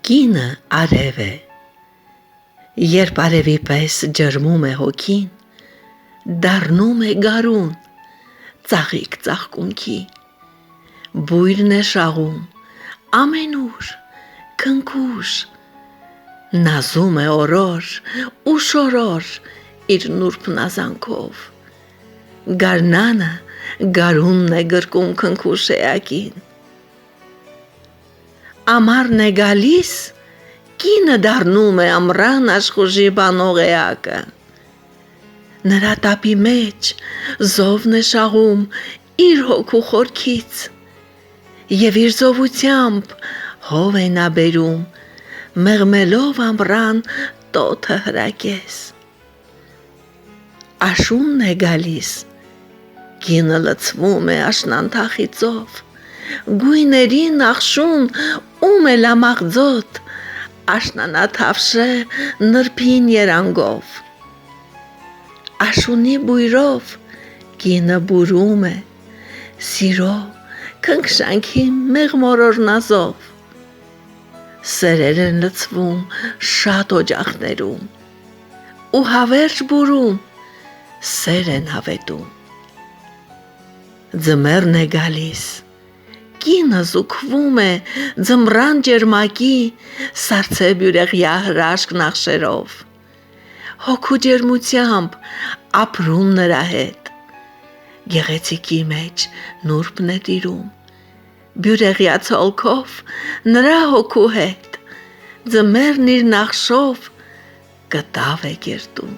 Կինը արև է, երբ արևի պես ջրմում է հոգին, դառնում է գարուն, ծաղիկ ծաղկունքի, բույրն է շաղում, ամենուր, քնքուշ, նազում է օրոր ու շորոր իր նուրբ նազանքով, գարնանը գարունն է գրկում քնքուշ էակին, ամառն է գալիս, կինը դառնում է ամռան աշխուժի բանող էակը, նրա տապի մեջ զովն է շաղում իր հոգու խորքից, և իր զովությամբ հով է նա բերում, մեղմելով ամռան տոթը հրակես, աշունն է գալիս, կինը լցվում է աշնանթախի ծով, գույներին ախշուն ում է լամաղձոտ, աշնանաթավշե նրբին երանգով, աշունի բույրով կինը բուրում է, սիրո քնքշանքի մեղմորոր նազով, սերեր են լցվում շատ օջախներում, ու հավերժ բուրում, սեր են հավետում, ձմեռն է գալիս, կինը զուգվում է ձմռան ջերմակի սառցե բյուրեղյա հրաշք նախշերով, հոգու ջերմությամբ ապրում նրա հետ, գեղեցիկի մեջ նուրբն է տիրում, բյուրեղյա ցոլքով նրա հոգու հետ, ձմեռն իր նախշով կտավ է կերտում,